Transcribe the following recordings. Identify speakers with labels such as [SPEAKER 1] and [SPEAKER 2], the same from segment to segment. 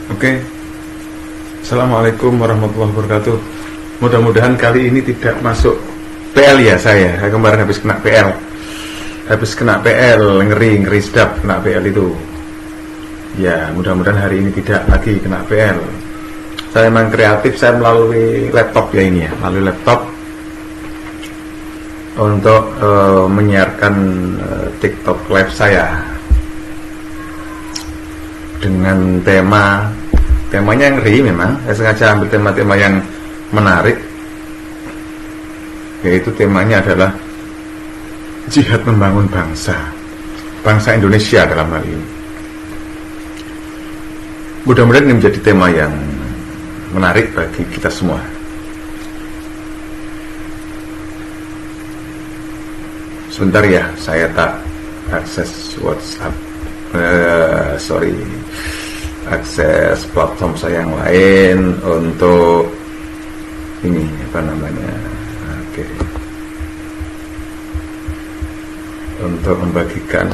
[SPEAKER 1] Oke, Assalamualaikum warahmatullahi wabarakatuh. Mudah-mudahan kali ini tidak masuk PL ya saya. Kemarin habis kena PL. Ngeri sedap kena PL itu. Ya, mudah-mudahan hari ini tidak lagi kena PL. Saya memang kreatif, saya melalui laptop ya ini ya, melalui laptop untuk menyiarkan TikTok live saya dengan temanya yang ngeri. Memang saya sengaja ambil tema-tema yang menarik, yaitu temanya adalah jihad membangun bangsa Indonesia dalam hal ini. Mudah-mudahan ini menjadi tema yang menarik bagi kita semua. Sebentar ya, saya tak akses WhatsApp, akses platform saya yang lain untuk ini oke, untuk membagikan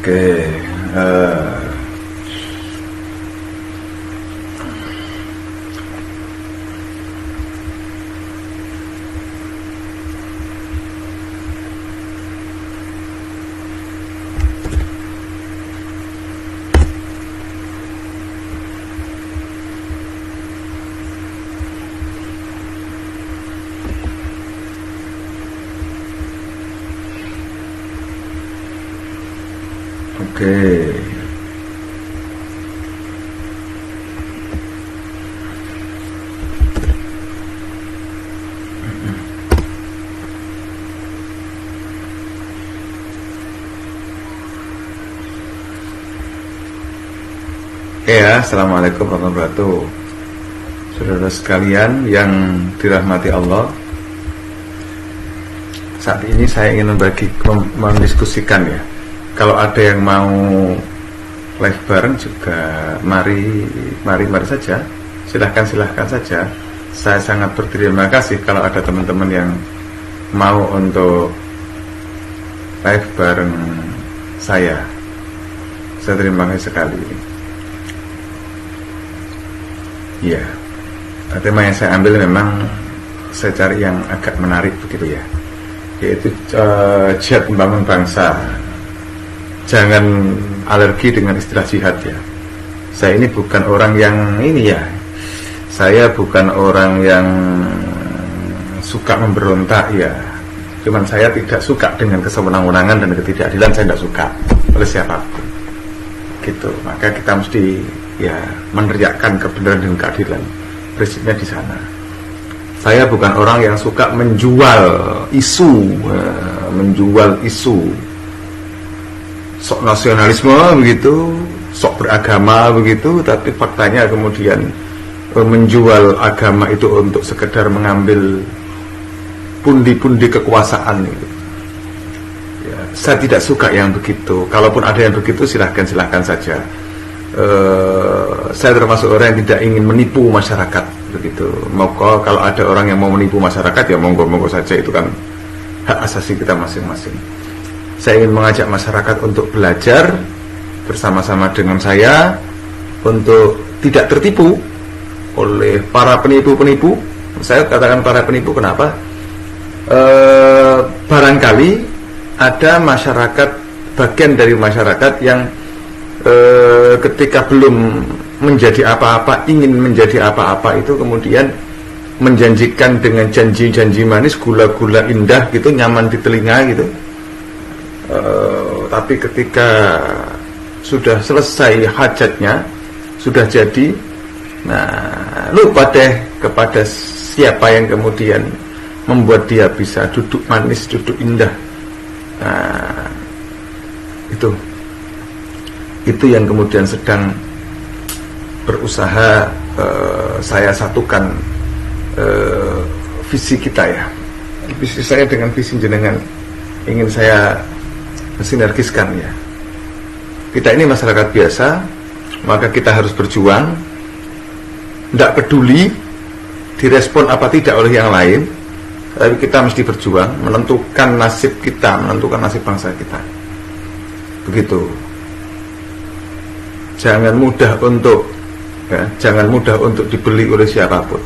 [SPEAKER 1] Oke, ya, assalamualaikum warahmatullahi wabarakatuh. Saudara sekalian yang dirahmati Allah, saat ini saya ingin mendiskusikan ya. Kalau ada yang mau live bareng juga, mari saja. Silahkan saja. Saya sangat berterima kasih kalau ada teman-teman yang mau untuk live bareng saya. Saya terima kasih sekali. Ya, tema yang saya ambil memang saya cari yang agak menarik begitu ya, yaitu jihad membangun bangsa. Jangan alergi dengan istilah jihad ya. Saya ini bukan orang yang saya bukan orang yang suka memberontak ya. Cuman saya tidak suka dengan kesewenang-wenangan dan ketidakadilan, saya tidak suka oleh siapapun. Gitu. Maka kita mesti ya meneriakkan kebenaran dan keadilan. Prinsipnya di sana. Saya bukan orang yang suka menjual isu sok nasionalisme begitu, sok beragama begitu, tapi faktanya kemudian menjual agama itu untuk sekedar mengambil pundi-pundi kekuasaan gitu. Ya, saya tidak suka yang begitu. Kalaupun ada yang begitu, silahkan saja. Saya termasuk orang yang tidak ingin menipu masyarakat begitu. Maka kalau ada orang yang mau menipu masyarakat ya monggo saja, itu kan hak asasi kita masing-masing. Saya ingin mengajak masyarakat untuk belajar bersama-sama dengan saya untuk tidak tertipu oleh para penipu-penipu. Saya katakan para penipu kenapa? Barangkali ada masyarakat, bagian dari masyarakat yang ketika belum menjadi apa-apa, ingin menjadi apa-apa itu kemudian menjanjikan dengan janji-janji manis, gula-gula indah gitu, nyaman di telinga gitu. Tapi ketika sudah selesai hajatnya, sudah jadi, nah lupa deh kepada siapa yang kemudian membuat dia bisa duduk manis, duduk indah. Nah, itu yang kemudian sedang berusaha saya satukan visi kita ya. Visi saya dengan visi jenengan ingin saya sinergiskan ya. Kita ini masyarakat biasa, maka kita harus berjuang, tidak peduli direspon apa tidak oleh yang lain, tapi kita mesti berjuang menentukan nasib kita, menentukan nasib bangsa kita. Begitu. Jangan mudah untuk dibeli oleh siapapun.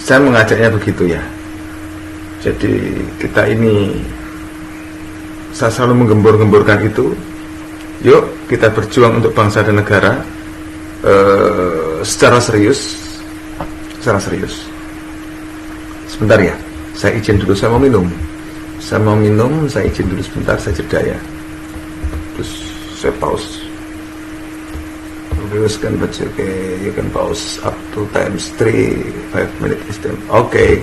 [SPEAKER 1] Saya mengajaknya begitu ya. Jadi kita ini, saya selalu menggembur-gemburkan itu. Yuk kita berjuang untuk bangsa dan negara secara serius. Sebentar ya, saya izin dulu, saya mau minum, saya izin dulu sebentar, saya jeda ya. Terus saya pause. Can but okay, you can pause up to times 3, 5 minutes is time. Okay.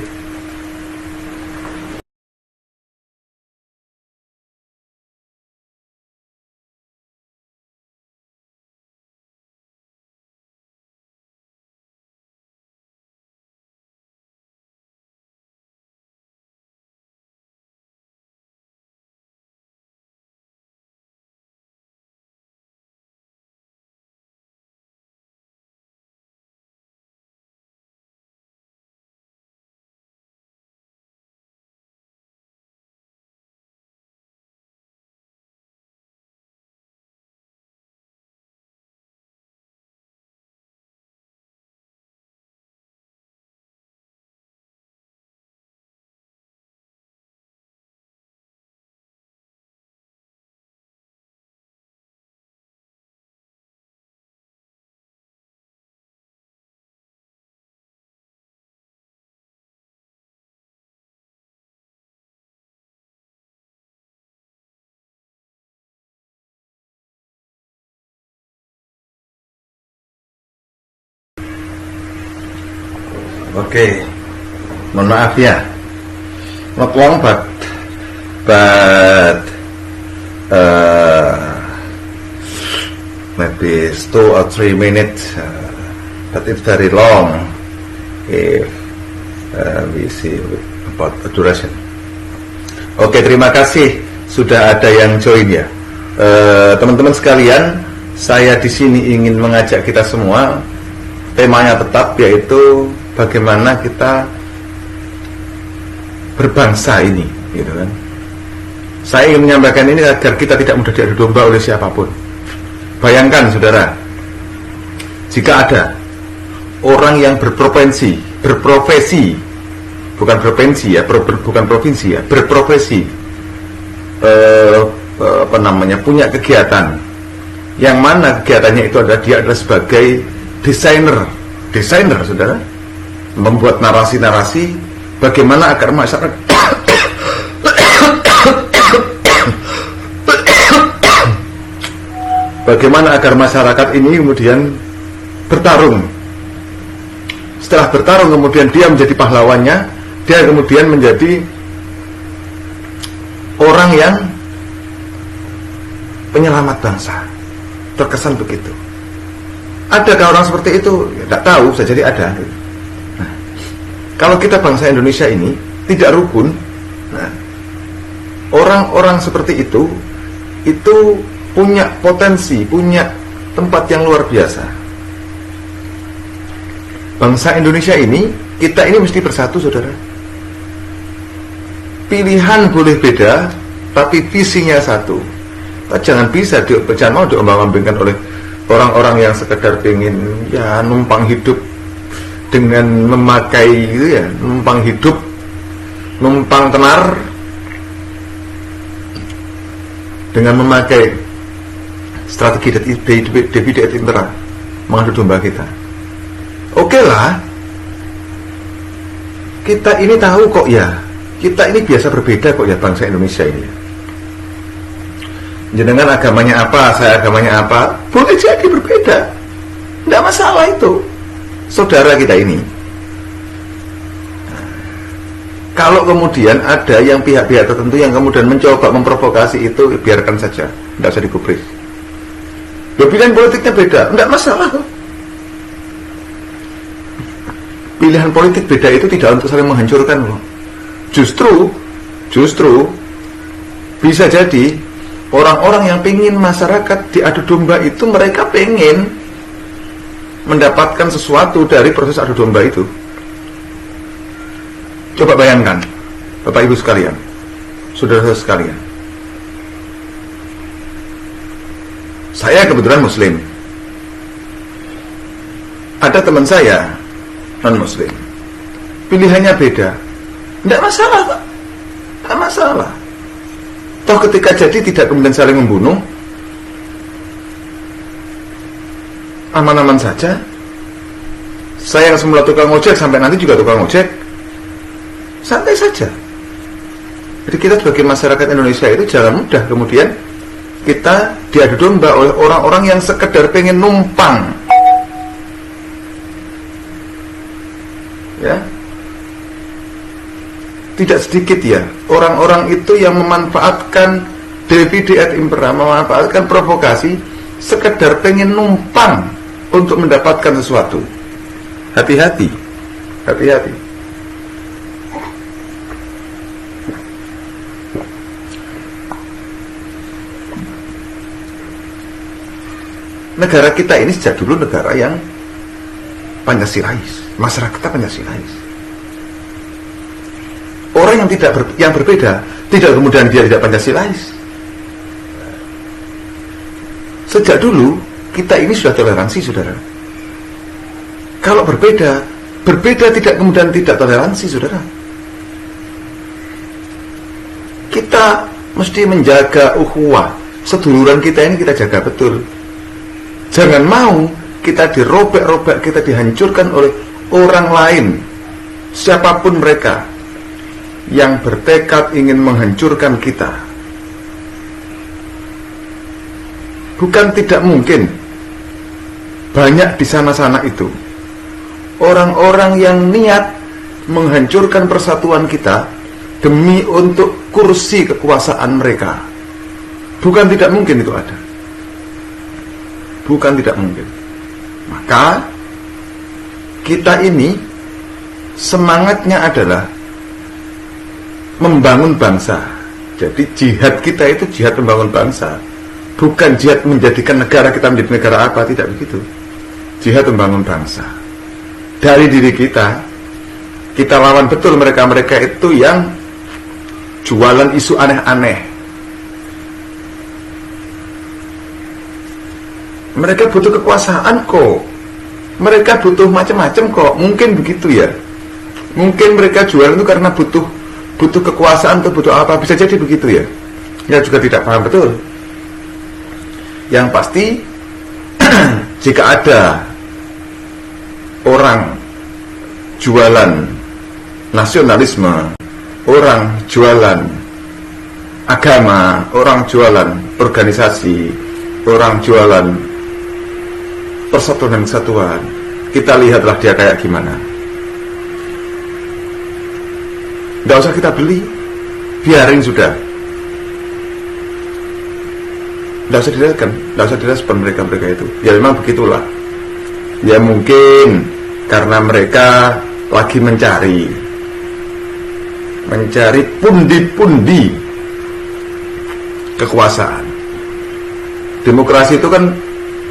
[SPEAKER 1] Oke, mohon maaf ya, not long but maybe 2 or 3 minutes, but it's very long if we see about the duration. Oke, terima kasih sudah ada yang join ya, teman-teman sekalian. Saya di sini ingin mengajak kita semua, temanya tetap yaitu bagaimana kita berbangsa ini, gitu kan. Saya ingin menyampaikan ini agar kita tidak mudah diadu domba oleh siapapun. Bayangkan saudara, jika ada orang yang berprofesi, bukan provinsi ya, bukan provinsi ya, berprofesi, punya kegiatan, yang mana kegiatannya itu adalah dia adalah sebagai desainer, saudara, membuat narasi-narasi bagaimana agar masyarakat ini kemudian bertarung. Setelah bertarung kemudian dia menjadi pahlawannya, dia kemudian menjadi orang yang penyelamat bangsa. Terkesan begitu. Adakah orang seperti itu? Ya, tidak tahu, bisa jadi ada. Nah, kalau kita bangsa Indonesia ini tidak rukun, nah, orang-orang seperti itu punya potensi, punya tempat yang luar biasa. Bangsa Indonesia ini, kita ini mesti bersatu, saudara. Pilihan boleh beda, tapi visinya satu. Jangan mau diombang-ambingkan oleh orang-orang yang sekedar pengen ya numpang hidup dengan memakai gitu ya, numpang tenar dengan memakai strategi David et Intera mengadu domba kita. Oke lah, kita ini tahu kok ya, kita ini biasa berbeda kok ya, bangsa Indonesia ini. Jenengan agamanya apa, saya agamanya apa, boleh jadi berbeda, tidak masalah itu, saudara kita ini. Kalau kemudian ada yang pihak-pihak tertentu yang kemudian mencoba memprovokasi itu, biarkan saja, tidak usah digubris. Pilihan politiknya beda, enggak masalah. Pilihan politik beda itu tidak untuk saling menghancurkan loh. Justru bisa jadi orang-orang yang pengen masyarakat diadu domba itu, mereka pengen mendapatkan sesuatu dari proses adu domba itu. Coba bayangkan, Bapak Ibu sekalian, saudara-saudara sekalian, saya kebetulan Muslim, ada teman saya non-Muslim, pilihannya beda, tidak masalah Pak, tidak masalah. Toh ketika jadi tidak kemudian saling membunuh, aman-aman saja. Saya yang semula tukang ojek sampai nanti juga tukang ojek, santai saja. Jadi kita sebagai masyarakat Indonesia itu jangan mudah kemudian kita diadu domba oleh orang-orang yang sekedar pengen numpang. Ya, tidak sedikit ya orang-orang itu yang memanfaatkan divide et impera, memanfaatkan provokasi sekedar pengen numpang untuk mendapatkan sesuatu. Hati-hati, hati-hati. Negara kita ini sejak dulu negara yang Pancasilais, masyarakatnya Pancasilais. Orang yang yang berbeda tidak kemudian dia tidak Pancasilais. Sejak dulu kita ini sudah toleransi, saudara. Kalau berbeda tidak kemudian tidak toleransi, saudara. Kita mesti menjaga ukhuwah, seduluran kita ini kita jaga betul. Jangan mau kita dirobek-robek, kita dihancurkan oleh orang lain, siapapun mereka, yang bertekad ingin menghancurkan kita. Bukan tidak mungkin, banyak di sana-sana itu orang-orang yang niat menghancurkan persatuan kita demi untuk kursi kekuasaan mereka. Bukan tidak mungkin itu ada. Bukan tidak mungkin. Maka kita ini semangatnya adalah membangun bangsa. Jadi jihad kita itu jihad membangun bangsa, bukan jihad menjadikan negara kita menjadi negara apa, tidak begitu. Jihad membangun bangsa. Dari diri kita lawan betul mereka-mereka itu yang jualan isu aneh-aneh. Mereka butuh kekuasaan kok, mereka butuh macam-macam kok. Mungkin begitu ya, mungkin mereka jual itu karena butuh kekuasaan atau butuh apa, bisa jadi begitu ya. Ya juga tidak paham betul. Yang pasti jika ada orang jualan nasionalisme, orang jualan agama, orang jualan organisasi, orang jualan persatuan dan kesatuan, kita lihatlah dia kayak gimana. Nggak usah kita beli, biarin sudah. Nggak usah direspon mereka itu. Ya memang begitulah. Ya mungkin karena mereka lagi mencari pundi-pundi kekuasaan. Demokrasi itu kan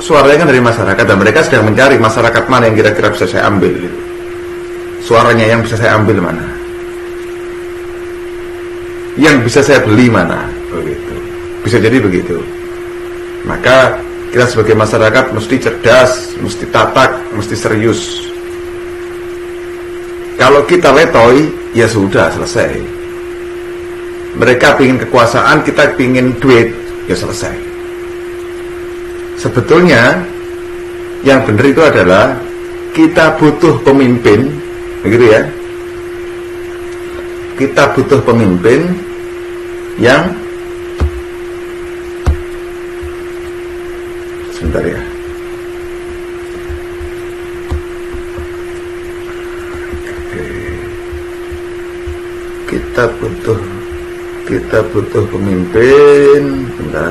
[SPEAKER 1] suaranya kan dari masyarakat, dan mereka sedang mencari masyarakat mana yang kira-kira bisa saya ambil gitu. Suaranya yang bisa saya ambil mana, yang bisa saya beli mana, begitu. Bisa jadi begitu. Maka kita sebagai masyarakat mesti cerdas, mesti tatak, mesti serius. Kalau kita letoy, ya sudah selesai. Mereka pingin kekuasaan, kita pingin duit, ya selesai. Sebetulnya yang benar itu adalah kita butuh pemimpin, begitu ya. Kita butuh pemimpin yang sebentar ya. Kita butuh pemimpin, bentar.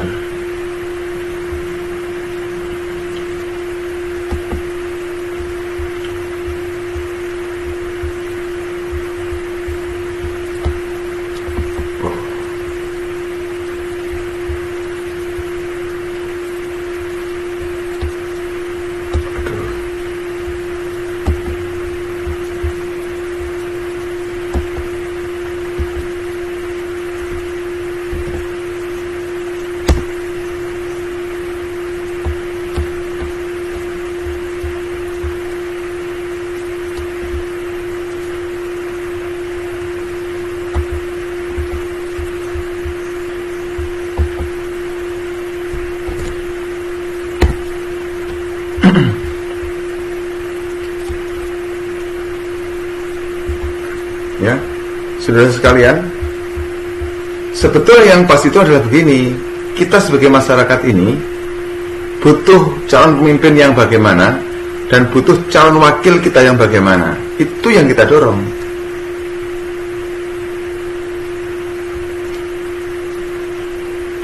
[SPEAKER 1] Saudara sekalian, sebetulnya yang pas itu adalah begini, kita sebagai masyarakat ini butuh calon pemimpin yang bagaimana dan butuh calon wakil kita yang bagaimana. Itu yang kita dorong.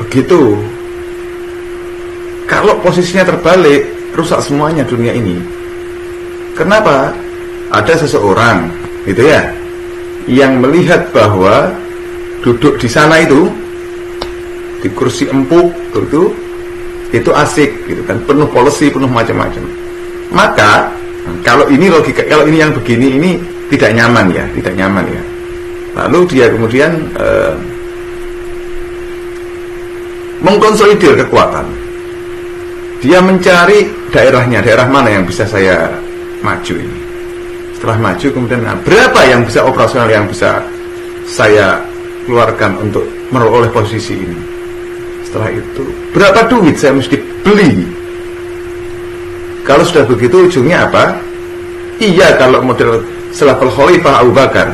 [SPEAKER 1] Begitu. Kalau posisinya terbalik, rusak semuanya dunia ini. Kenapa? Ada seseorang, gitu ya, yang melihat bahwa duduk di sana itu, di kursi empuk itu asik, gitu kan, penuh policy, penuh macam-macam. Maka kalau ini logika, kalau ini yang begini ini tidak nyaman ya. Lalu dia kemudian mengkonsolidir kekuatan. Dia mencari daerahnya, daerah mana yang bisa saya maju ini. Setelah maju kemudian berapa yang bisa operasional yang bisa saya keluarkan untuk memperoleh posisi ini. Setelah itu berapa duit saya mesti beli. Kalau sudah begitu ujungnya apa? Iya, kalau model selevel Khalifah Abu Bakar,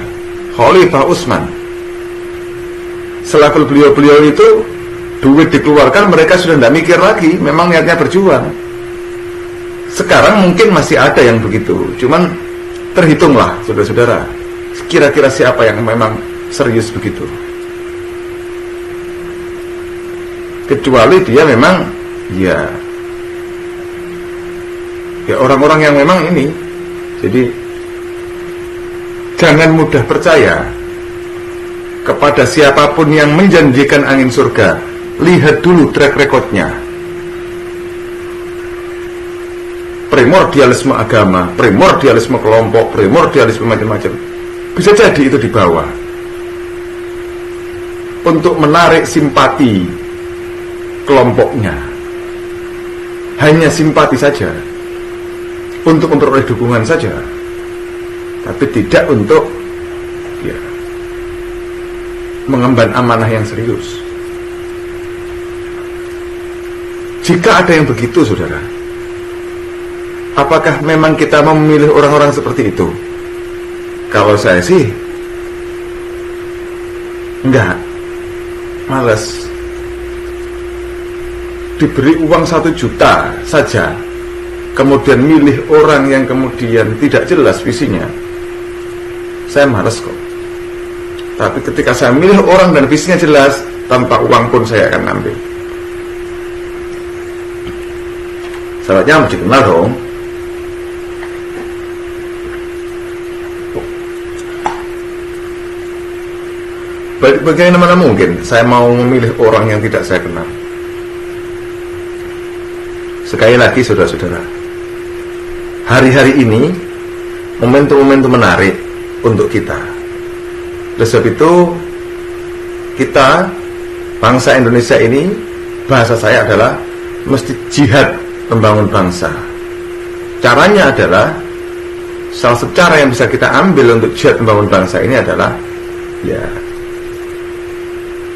[SPEAKER 1] Khalifah Utsman, selevel beliau-beliau itu duit dikeluarkan mereka sudah tidak mikir lagi, memang niatnya berjuang. Sekarang mungkin masih ada yang begitu, cuman terhitunglah saudara-saudara, kira-kira siapa yang memang serius begitu. Kecuali dia memang ya orang-orang yang memang ini. Jadi jangan mudah percaya kepada siapapun yang menjanjikan angin surga. Lihat dulu track recordnya. Primordialisme agama, primordialisme kelompok, primordialisme macam-macam. Bisa jadi itu dibawa untuk menarik simpati kelompoknya. Hanya simpati saja, untuk memperoleh dukungan saja, tapi tidak untuk mengemban amanah yang serius. Jika ada yang begitu, saudara, apakah memang kita memilih orang-orang seperti itu? Kalau saya sih enggak, malas. Diberi uang 1 juta saja, kemudian milih orang yang kemudian tidak jelas visinya, saya malas kok. Tapi ketika saya milih orang dan visinya jelas, tanpa uang pun saya akan ambil. Sahabatnya mesti kenal dong. Bagaimana mungkin saya mau memilih orang yang tidak saya kenal? Sekali lagi saudara-saudara, hari-hari ini momentum-momentum menarik untuk kita. Oleh sebab itu, kita, bangsa Indonesia ini, bahasa saya adalah mesti jihad membangun bangsa. Caranya adalah, salah satu cara yang bisa kita ambil untuk jihad membangun bangsa ini adalah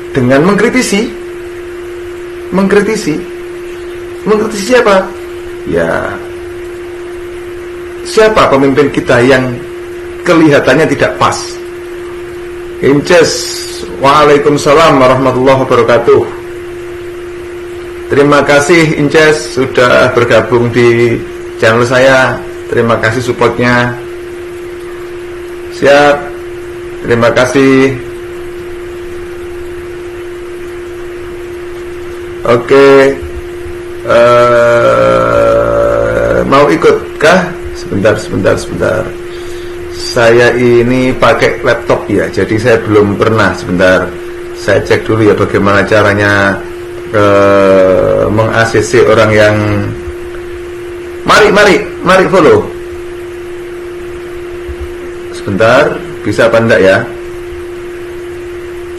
[SPEAKER 1] dengan mengkritisi siapa? Siapa pemimpin kita yang kelihatannya tidak pas? Inces, waalaikumsalam warahmatullahi wabarakatuh. Terima kasih Inces sudah bergabung di channel saya. Terima kasih supportnya. Siap. Terima kasih. Oke. Mau ikutkah? Sebentar. Saya ini pakai laptop ya, jadi saya belum pernah. Sebentar, saya cek dulu ya bagaimana caranya meng-ACC orang yang. Mari follow. Sebentar, bisa apa enggak ya?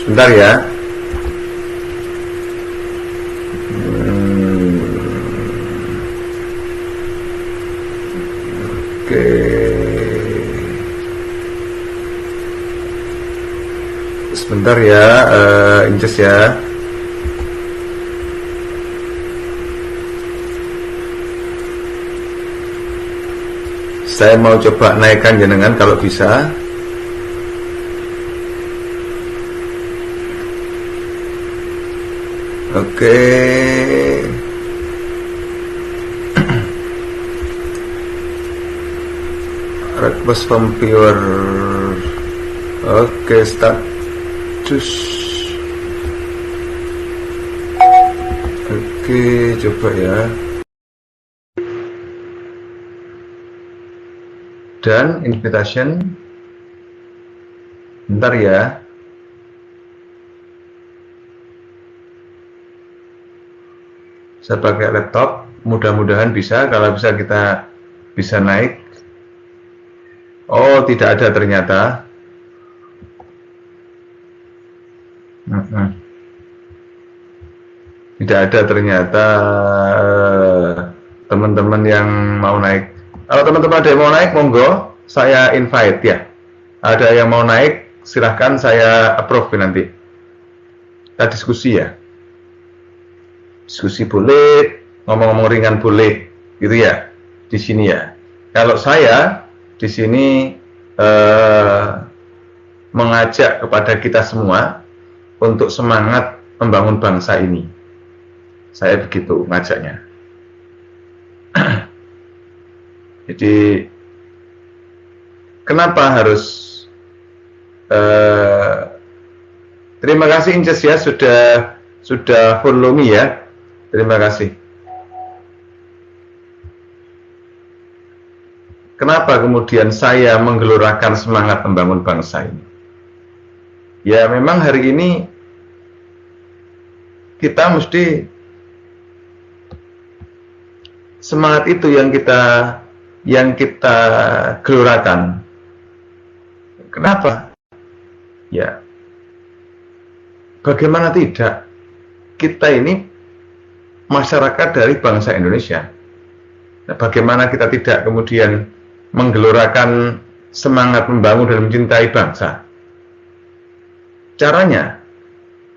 [SPEAKER 1] Sebentar ya. Oke. Sebentar ya, Inces ya. Saya mau coba naikkan jenengan kalau bisa. Oke. Request from viewer. Oke, status. Oke, coba ya. Dan invitation. Bentar ya. Saya pakai laptop, mudah-mudahan bisa. Kalau bisa kita bisa naik. Oh, tidak ada ternyata. Tidak ada ternyata teman-teman yang mau naik. Kalau teman-teman ada yang mau naik, monggo, saya invite ya. Ada yang mau naik, silahkan saya approve nanti. Kita diskusi ya. Diskusi boleh, ngomong-ngomong ringan boleh, gitu ya. Di sini ya. Kalau saya di sini mengajak kepada kita semua untuk semangat membangun bangsa ini. Saya begitu ngajaknya. Jadi kenapa harus terima kasih Inces ya sudah follow me ya. Terima kasih. Kenapa kemudian saya menggelorakan semangat membangun bangsa ini? Ya memang hari ini kita mesti semangat itu yang kita gelorakan. Kenapa? Ya, bagaimana tidak? Kita ini masyarakat dari bangsa Indonesia. Nah, bagaimana kita tidak kemudian menggelorakan semangat membangun dan mencintai bangsa? Caranya,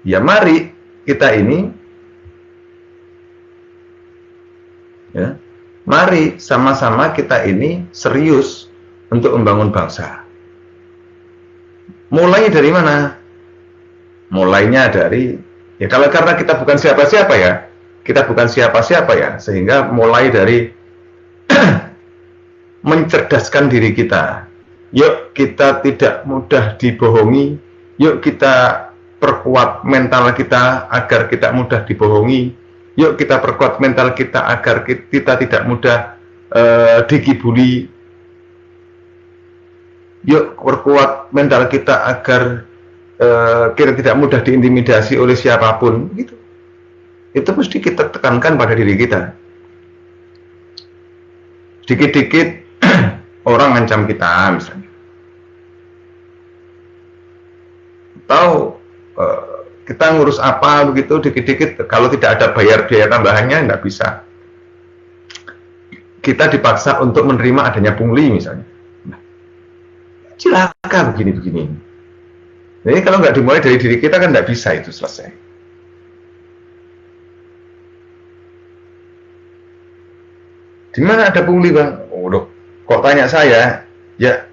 [SPEAKER 1] ya mari kita ini, ya, mari sama-sama kita ini serius untuk membangun bangsa. Mulainya dari mana? Mulainya dari, ya kalau karena kita bukan siapa-siapa ya, kita bukan siapa-siapa ya, sehingga mulai dari mencerdaskan diri kita. Yuk kita tidak mudah dibohongi, yuk kita perkuat mental kita agar kita mudah dibohongi, yuk kita perkuat mental kita agar kita tidak mudah dikibuli, yuk perkuat mental kita agar kita tidak mudah diintimidasi oleh siapapun, gitu. Itu mesti kita tekankan pada diri kita. Dikit-dikit orang ngancam kita misalnya, atau kita ngurus apa begitu, dikit-dikit kalau tidak ada bayar biaya tambahannya nggak bisa. Kita dipaksa untuk menerima adanya pungli misalnya. Nah, cilaka begini-begini. Jadi kalau nggak dimulai dari diri kita kan nggak bisa itu selesai. Di mana ada pungli bang? Oh, loh, kok tanya saya? Ya,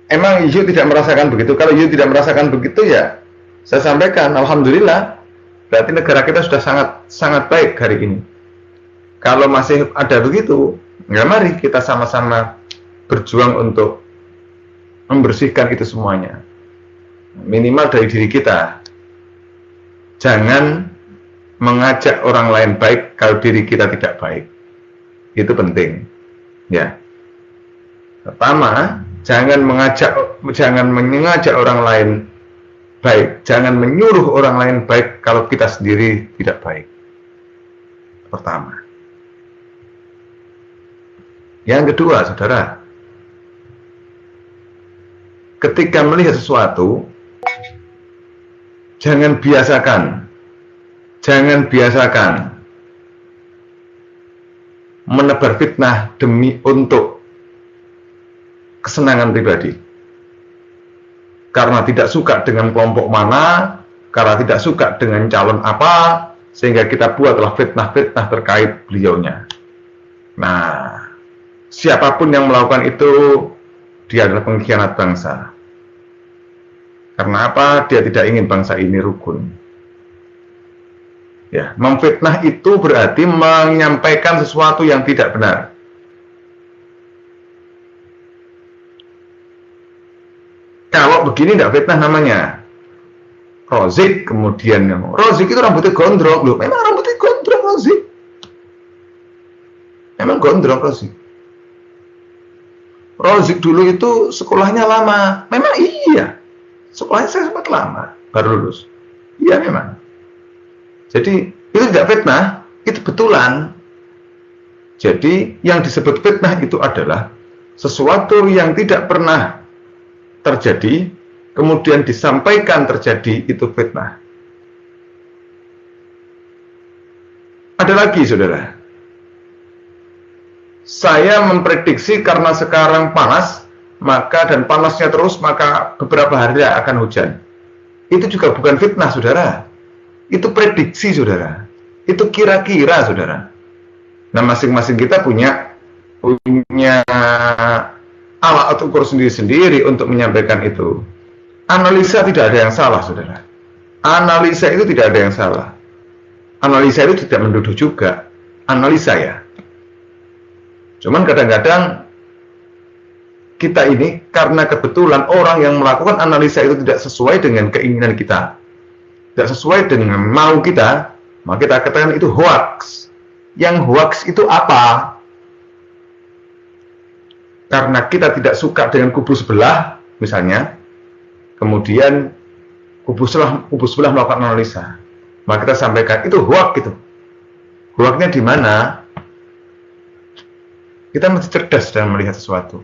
[SPEAKER 1] emang Yu tidak merasakan begitu. Kalau Yu tidak merasakan begitu ya, saya sampaikan, alhamdulillah, berarti negara kita sudah sangat baik hari ini. Kalau masih ada begitu, ya mari kita sama-sama berjuang untuk membersihkan itu semuanya. Minimal dari diri kita. Jangan mengajak orang lain baik kalau diri kita tidak baik. Itu penting, ya. Pertama, jangan mengajak orang lain baik, jangan menyuruh orang lain baik kalau kita sendiri tidak baik. Pertama. Yang kedua, saudara, ketika melihat sesuatu, jangan biasakan menebar fitnah demi untuk kesenangan pribadi. Karena tidak suka dengan kelompok mana, karena tidak suka dengan calon apa, sehingga kita buatlah fitnah-fitnah terkait beliaunya. Nah, siapapun yang melakukan itu, dia adalah pengkhianat bangsa. Karena apa? Dia tidak ingin bangsa ini rukun. Ya, memfitnah itu berarti menyampaikan sesuatu yang tidak benar. Kalau begini tidak fitnah namanya. Rozik kemudian Rozik itu rambutnya gondrong loh. Memang rambutnya gondrong Rozik. Memang gondrong Rozik. Rozik dulu itu sekolahnya lama. Memang iya. Sekolahnya saya sempat lama baru lulus. Iya memang. Jadi itu tidak fitnah, itu betulan. Jadi yang disebut fitnah itu adalah sesuatu yang tidak pernah terjadi, kemudian disampaikan terjadi, itu fitnah. Ada lagi saudara. Saya memprediksi karena sekarang panas, maka dan panasnya terus, maka beberapa hari akan hujan. Itu juga bukan fitnah saudara. Itu prediksi saudara, itu kira-kira saudara. Nah masing-masing kita punya alat ukur sendiri-sendiri untuk menyampaikan itu. Analisa tidak ada yang salah saudara. Analisa itu tidak ada yang salah. Analisa itu tidak menduduh juga. Analisa ya. Cuman kadang-kadang kita ini karena kebetulan orang yang melakukan analisa itu tidak sesuai dengan keinginan kita, tidak sesuai dengan mau kita, maka kita katakan itu hoax. Yang hoax itu apa? Karena kita tidak suka dengan kubu sebelah, misalnya, kemudian kubu sebelah melakukan analisa, maka kita sampaikan itu hoax gitu. Hoaxnya di mana? Kita mesti cerdas dalam melihat sesuatu.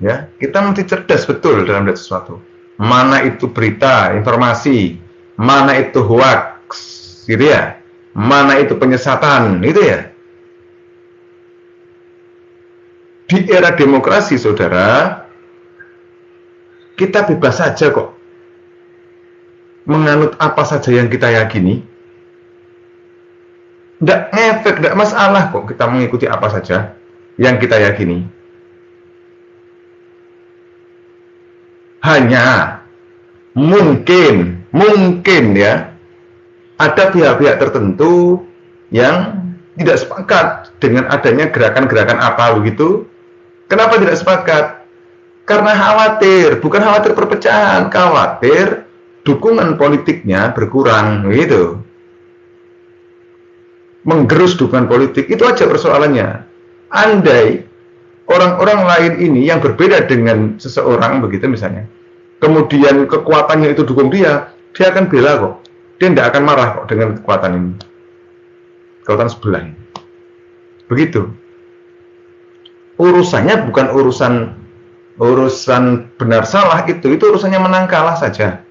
[SPEAKER 1] Ya, kita mesti cerdas betul dalam melihat sesuatu. Mana itu berita, informasi, mana itu hoax, gitu ya, mana itu penyesatan, gitu ya. Di era demokrasi, saudara, kita bebas saja kok menganut apa saja yang kita yakini. Tidak efek, tidak masalah kok kita mengikuti apa saja yang kita yakini. Hanya mungkin ya ada pihak-pihak tertentu yang tidak sepakat dengan adanya gerakan-gerakan apa begitu. Kenapa tidak sepakat? Karena khawatir, bukan khawatir perpecahan, khawatir dukungan politiknya berkurang gitu. Menggerus dukungan politik, itu aja persoalannya. Andai orang-orang lain ini yang berbeda dengan seseorang begitu misalnya, kemudian kekuatannya itu dukung dia akan bela kok. Dia tidak akan marah kok dengan kekuatan ini, kekuatan sebelah ini. Begitu. Urusannya bukan urusan benar salah, itu urusannya menang kalah saja.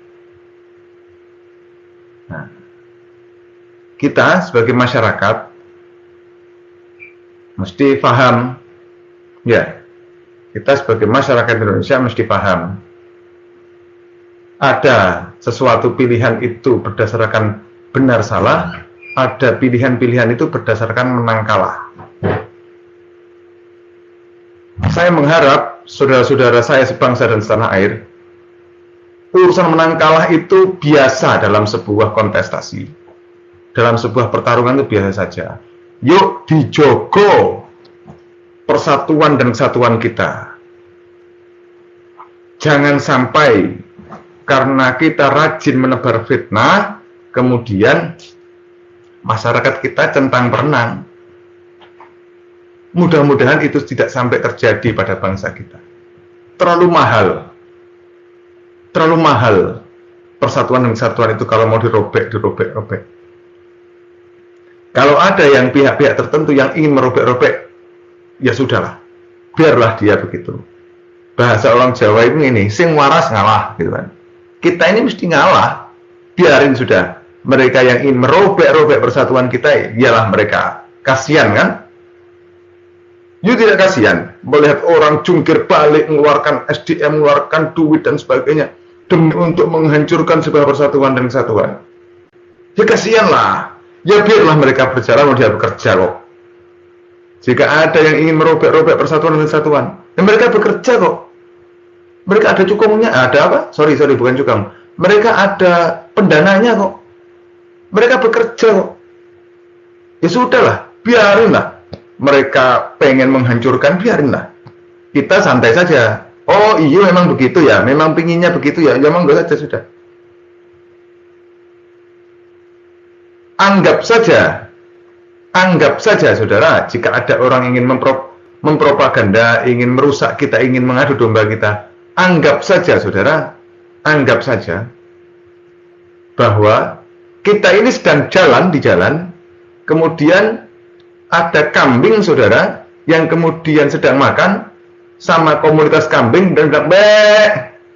[SPEAKER 1] Nah, kita sebagai masyarakat mesti paham. Ya, kita sebagai masyarakat Indonesia mesti paham. Ada sesuatu pilihan itu berdasarkan benar salah, ada pilihan-pilihan itu berdasarkan menang kalah. Saya mengharap saudara-saudara saya sebangsa dan setanah air, urusan menang kalah itu biasa dalam sebuah kontestasi, dalam sebuah pertarungan itu biasa saja. Yuk dijogo persatuan dan kesatuan kita. Jangan sampai karena kita rajin menebar fitnah, kemudian masyarakat kita centang perenang. Mudah-mudahan itu tidak sampai terjadi pada bangsa kita. Terlalu mahal persatuan dan kesatuan itu kalau mau dirobek. Kalau ada yang pihak-pihak tertentu yang ingin merobek-robek, ya sudahlah, biarlah dia begitu. Bahasa orang Jawa ini, sing waras ngalah, gitu kan. Kita ini mesti ngalah, biarin sudah. Mereka yang ingin merobek-robek persatuan kita, ialah mereka. Kasihan kan? You tidak kasihan melihat orang jungkir balik, mengeluarkan SDM, mengeluarkan duit dan sebagainya demi untuk menghancurkan sebuah persatuan dan kesatuan. Ya kasihanlah. Ya biarlah mereka berjalan, mau dia bekerja kok. Jika ada yang ingin merobek-robek persatuan dan kesatuan, ya mereka bekerja kok. Mereka ada cukongnya, ada apa? Sorry, bukan cukong. Mereka ada pendananya kok. Mereka bekerja. Ya sudahlah, biarinlah. Mereka pengen menghancurkan, biarinlah. Kita santai saja. Oh iya memang begitu ya, memang pinginnya begitu ya, ya monggo saja sudah. Anggap saja saudara, jika ada orang ingin mempropaganda, ingin merusak kita, ingin mengadu domba kita, anggap saja saudara, anggap saja bahwa kita ini sedang jalan di jalan, kemudian ada kambing saudara yang kemudian sedang makan sama komunitas kambing dan bilang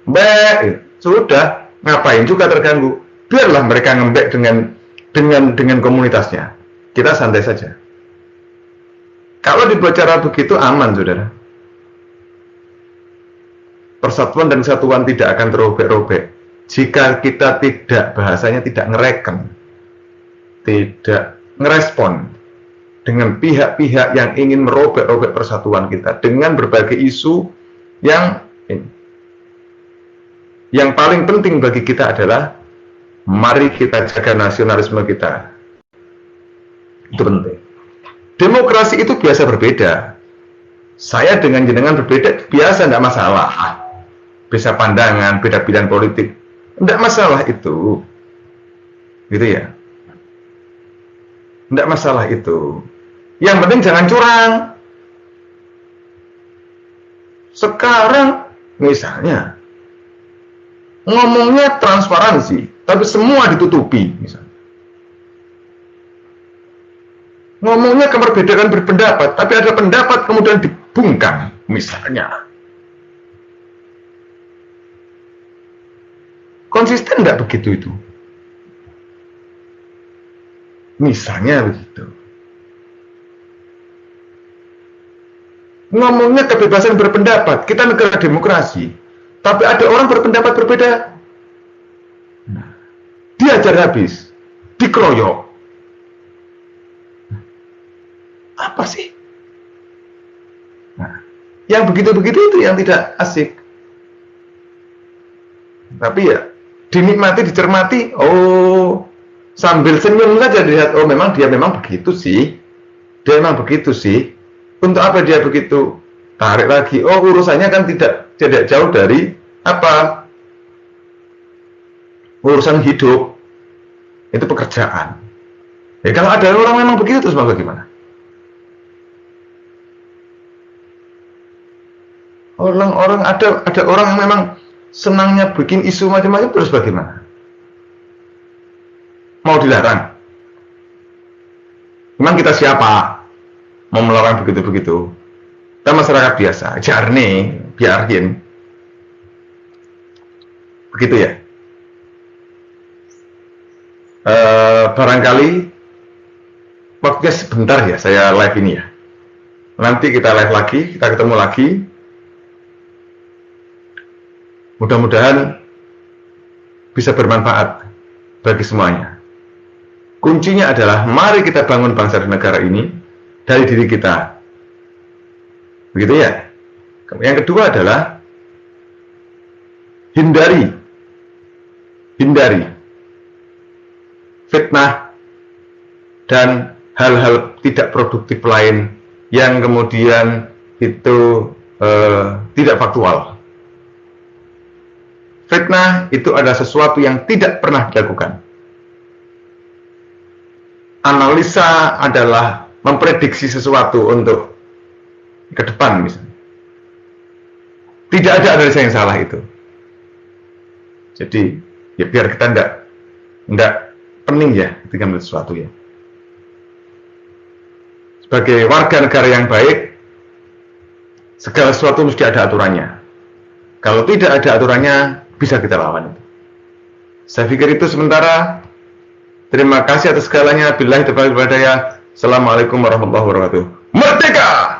[SPEAKER 1] be, sudah, ngapain juga terganggu, biarlah mereka ngembek dengan komunitasnya, kita santai saja. Kalau dibuat cara begitu aman saudara, persatuan dan kesatuan tidak akan terobek-robek jika kita tidak, bahasanya tidak ngereken, tidak ngerespon dengan pihak-pihak yang ingin merobek-robek persatuan kita dengan berbagai isu yang paling penting bagi kita adalah mari kita jaga nasionalisme kita. Itu penting. Demokrasi itu biasa berbeda. Saya dengan jenengan berbeda biasa, tidak masalah. Bisa pandangan, beda pilihan politik, tidak masalah itu. Gitu ya. Tidak masalah itu. Yang penting jangan curang. Sekarang misalnya ngomongnya transparansi, tapi semua ditutupi misalnya. Ngomongnya keberbedaan berpendapat, tapi ada pendapat kemudian dibungkam misalnya. Konsisten enggak begitu itu? Misalnya begitu. Ngomongnya kebebasan berpendapat, kita negara demokrasi, tapi ada orang berpendapat berbeda, diajar habis, dikeroyok. Apa sih? Nah, yang begitu-begitu itu yang tidak asik. Tapi ya dinikmati, dicermati, oh sambil senyum saja dilihat, oh memang dia memang begitu sih, dia memang begitu sih. Untuk apa dia begitu? Tarik lagi. Oh, urusannya kan tidak jauh dari apa? Urusan hidup. Itu pekerjaan. Ya kalau ada orang memang begitu, terus mau bagaimana? Orang ada orang yang memang senangnya bikin isu macam-macam, terus bagaimana? Mau dilarang? Memang kita siapa? Mau melarang begitu-begitu? Kita masyarakat biasa, jarne, biarin. Begitu ya. Barangkali waktunya sebentar ya, saya live ini ya. Nanti kita live lagi, kita ketemu lagi. Mudah-mudahan bisa bermanfaat bagi semuanya. Kuncinya adalah mari kita bangun bangsa dan negara ini dari diri kita. Begitu ya. Yang kedua adalah hindari fitnah dan hal-hal tidak produktif lain yang kemudian itu tidak faktual. Fitnah itu adalah sesuatu yang tidak pernah dilakukan. Analisa adalah memprediksi sesuatu untuk ke depan misalnya. Tidak ada analisa yang salah itu. Jadi ya biar kita enggak pening ya ketika melihat sesuatu ya. Sebagai warga negara yang baik, segala sesuatu mesti ada aturannya. Kalau tidak ada aturannya, bisa kita lawan itu. Saya pikir itu sementara. Terima kasih atas segalanya. Billahi taufiq wal hidayah. Assalamualaikum warahmatullahi wabarakatuh. Merdeka!